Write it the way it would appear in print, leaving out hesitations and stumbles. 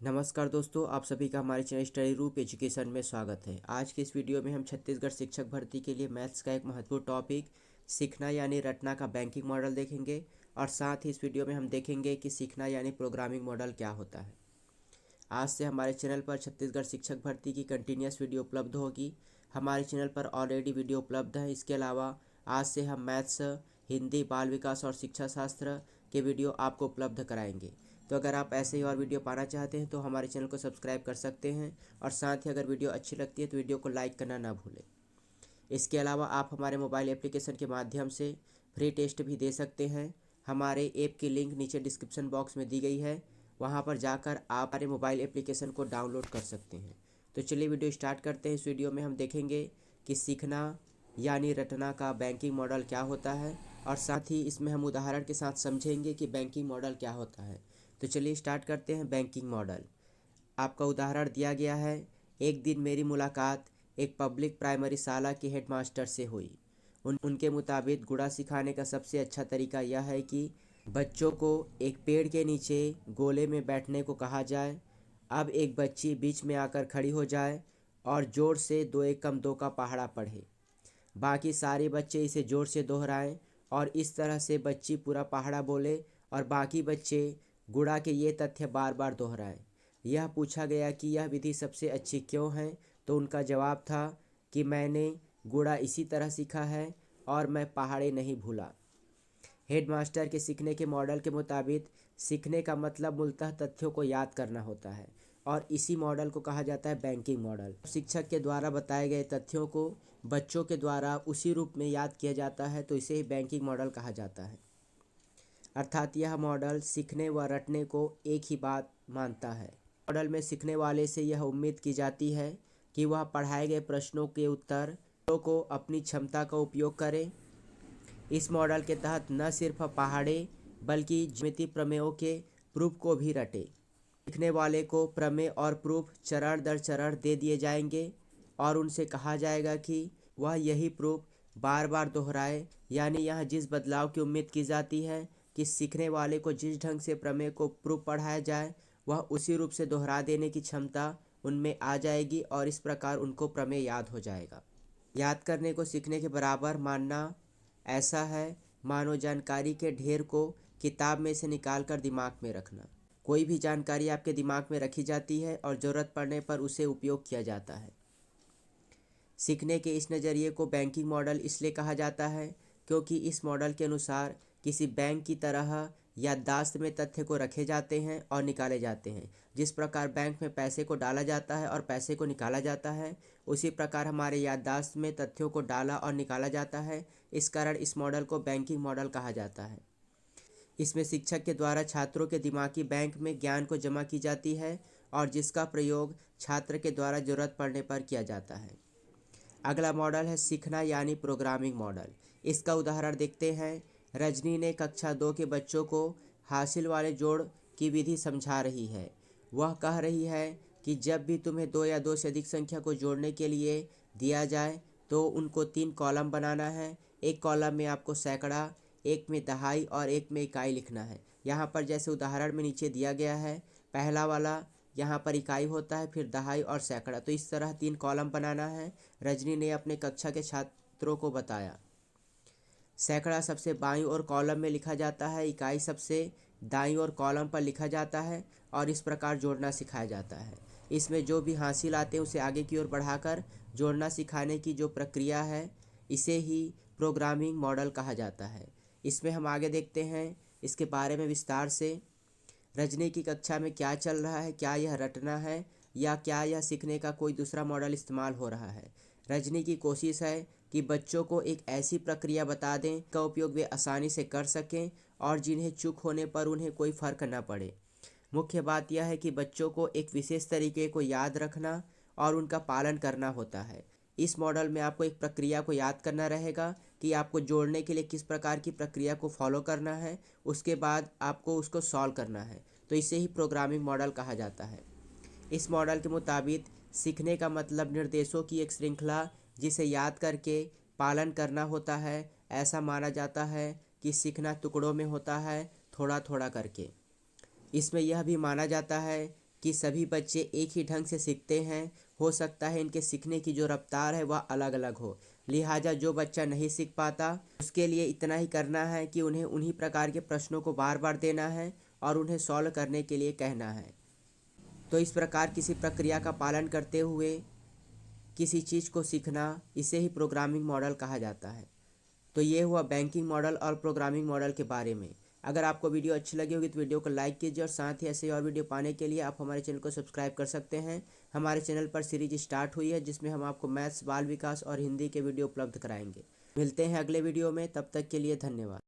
नमस्कार दोस्तों, आप सभी का हमारे चैनल स्टडी रूप एजुकेशन में स्वागत है। आज के इस वीडियो में हम छत्तीसगढ़ शिक्षक भर्ती के लिए मैथ्स का एक महत्वपूर्ण टॉपिक सीखना यानी रटना का बैंकिंग मॉडल देखेंगे और साथ ही इस वीडियो में हम देखेंगे कि सीखना यानी प्रोग्रामिंग मॉडल क्या होता है। आज से हमारे चैनल पर छत्तीसगढ़ शिक्षक भर्ती की कंटिन्यूस वीडियो उपलब्ध होगी। हमारे चैनल पर ऑलरेडी वीडियो उपलब्ध है। इसके अलावा आज से हम मैथ्स, हिंदी, बाल विकास और शिक्षा शास्त्र के वीडियो आपको उपलब्ध कराएंगे। तो अगर आप ऐसे ही और वीडियो पाना चाहते हैं तो हमारे चैनल को सब्सक्राइब कर सकते हैं और साथ ही अगर वीडियो अच्छी लगती है तो वीडियो को लाइक करना ना भूलें। इसके अलावा आप हमारे मोबाइल एप्लीकेशन के माध्यम से फ्री टेस्ट भी दे सकते हैं। हमारे ऐप की लिंक नीचे डिस्क्रिप्शन बॉक्स में दी गई है, वहां पर जाकर आप हमारे मोबाइल एप्लीकेशन को डाउनलोड कर सकते हैं। तो चलिए वीडियो स्टार्ट करते हैं। इस वीडियो में हम देखेंगे कि सीखना यानी रटना का बैंकिंग मॉडल क्या होता है और साथ ही इसमें हम उदाहरण के साथ समझेंगे कि बैंकिंग मॉडल क्या होता है। तो चलिए स्टार्ट करते हैं। बैंकिंग मॉडल आपका उदाहरण दिया गया है। एक दिन मेरी मुलाकात एक पब्लिक प्राइमरी शाला के हेडमास्टर से हुई। उनके मुताबिक गुणा सिखाने का सबसे अच्छा तरीका यह है कि बच्चों को एक पेड़ के नीचे गोले में बैठने को कहा जाए। अब एक बच्ची बीच में आकर खड़ी हो जाए और ज़ोर से 2 एकम 2 का पहाड़ा पढ़े। बाकी सारे बच्चे इसे ज़ोर से दोहराएं और इस तरह से बच्ची पूरा पहाड़ा बोले और बाकी बच्चे गुणा के ये तथ्य बार बार दोहराएं। यह पूछा गया कि यह विधि सबसे अच्छी क्यों है, तो उनका जवाब था कि मैंने गुणा इसी तरह सीखा है और मैं पहाड़े नहीं भूला। हेडमास्टर के सीखने के मॉडल के मुताबिक सीखने का मतलब मूलतः तथ्यों को याद करना होता है और इसी मॉडल को कहा जाता है बैंकिंग मॉडल। शिक्षक के द्वारा बताए गए तथ्यों को बच्चों के द्वारा उसी रूप में याद किया जाता है, तो इसे ही बैंकिंग मॉडल कहा जाता है। अर्थात यह मॉडल सीखने व रटने को एक ही बात मानता है। मॉडल में सीखने वाले से यह उम्मीद की जाती है कि वह पढ़ाए गए प्रश्नों के उत्तरों को अपनी क्षमता का उपयोग करे। इस मॉडल के तहत न सिर्फ पहाड़े बल्कि ज्यामितीय प्रमेयों के प्रूफ को भी रटे। सीखने वाले को प्रमेय और प्रूफ चरण दर चरण दे दिए जाएंगे और उनसे कहा जाएगा कि वह यही प्रूफ बार बार दोहराए। यानी यहाँ जिस बदलाव की उम्मीद की जाती है कि सीखने वाले को जिस ढंग से प्रमेय को प्रूफ पढ़ाया जाए वह उसी रूप से दोहरा देने की क्षमता उनमें आ जाएगी और इस प्रकार उनको प्रमेय याद हो जाएगा। याद करने को सीखने के बराबर मानना ऐसा है मानो जानकारी के ढेर को किताब में से निकाल कर दिमाग में रखना। कोई भी जानकारी आपके दिमाग में रखी जाती है और ज़रूरत पड़ने पर उसे उपयोग किया जाता है। सीखने के इस नज़रिए को बैंकिंग मॉडल इसलिए कहा जाता है क्योंकि इस मॉडल के अनुसार किसी बैंक की तरह याददाश्त में तथ्य को रखे जाते हैं और निकाले जाते हैं। जिस प्रकार बैंक में पैसे को डाला जाता है और पैसे को निकाला जाता है, उसी प्रकार हमारे याददाश्त में तथ्यों को डाला और निकाला जाता है। इस कारण इस मॉडल को बैंकिंग मॉडल कहा जाता है। इसमें शिक्षक के द्वारा छात्रों के दिमागी बैंक में ज्ञान को जमा की जाती है और जिसका प्रयोग छात्र के द्वारा जरूरत पड़ने पर किया जाता है। अगला मॉडल है सीखना यानी प्रोग्रामिंग मॉडल। इसका उदाहरण देखते हैं। रजनी ने कक्षा 2 के बच्चों को हासिल वाले जोड़ की विधि समझा रही है। वह कह रही है कि जब भी तुम्हें 2 या 2 से अधिक संख्या को जोड़ने के लिए दिया जाए तो उनको 3 कॉलम बनाना है। एक कॉलम में आपको सैकड़ा, एक में दहाई और एक में इकाई लिखना है। यहाँ पर जैसे उदाहरण में नीचे दिया गया है, पहला वाला यहाँ पर इकाई होता है, फिर दहाई और सैकड़ा। तो इस तरह 3 कॉलम बनाना है। रजनी ने अपने कक्षा के छात्रों को बताया। सैकड़ा सबसे बाईं ओर कॉलम में लिखा जाता है, इकाई सबसे दाईं ओर कॉलम पर लिखा जाता है और इस प्रकार जोड़ना सिखाया जाता है। इसमें जो भी हासिल आते हैं उसे आगे की ओर बढ़ाकर जोड़ना सिखाने की जो प्रक्रिया है इसे ही प्रोग्रामिंग मॉडल कहा जाता है। इसमें हम आगे देखते हैं इसके बारे में विस्तार से। रजनी की कक्षा में क्या चल रहा है, क्या यह रटना है या क्या यह सीखने का कोई दूसरा मॉडल इस्तेमाल हो रहा है। रजनी की कोशिश है कि बच्चों को एक ऐसी प्रक्रिया बता दें का उपयोग वे आसानी से कर सकें और जिन्हें चूक होने पर उन्हें कोई फर्क न पड़े। मुख्य बात यह है कि बच्चों को एक विशेष तरीके को याद रखना और उनका पालन करना होता है। इस मॉडल में आपको एक प्रक्रिया को याद करना रहेगा कि आपको जोड़ने के लिए किस प्रकार की प्रक्रिया को फॉलो करना है, उसके बाद आपको उसको सॉल्व करना है। तो इसे ही प्रोग्रामिंग मॉडल कहा जाता है। इस मॉडल के मुताबिक सीखने का मतलब निर्देशों की एक श्रृंखला जिसे याद करके पालन करना होता है। ऐसा माना जाता है कि सीखना टुकड़ों में होता है, थोड़ा थोड़ा करके। इसमें यह भी माना जाता है कि सभी बच्चे एक ही ढंग से सीखते हैं। हो सकता है इनके सीखने की जो रफ्तार है वह अलग अलग हो, लिहाजा जो बच्चा नहीं सीख पाता उसके लिए इतना ही करना है कि उन्हें उन्हीं प्रकार के प्रश्नों को बार बार देना है और उन्हें सॉल्व करने के लिए कहना है। तो इस प्रकार किसी प्रक्रिया का पालन करते हुए किसी चीज़ को सीखना, इसे ही प्रोग्रामिंग मॉडल कहा जाता है। तो ये हुआ बैंकिंग मॉडल और प्रोग्रामिंग मॉडल के बारे में। अगर आपको वीडियो अच्छी लगी होगी तो वीडियो को लाइक कीजिए और साथ ही ऐसे और वीडियो पाने के लिए आप हमारे चैनल को सब्सक्राइब कर सकते हैं। हमारे चैनल पर सीरीज स्टार्ट हुई है जिसमें हम आपको मैथ्स, बाल विकास और हिंदी के वीडियो उपलब्ध कराएंगे। मिलते हैं अगले वीडियो में, तब तक के लिए धन्यवाद।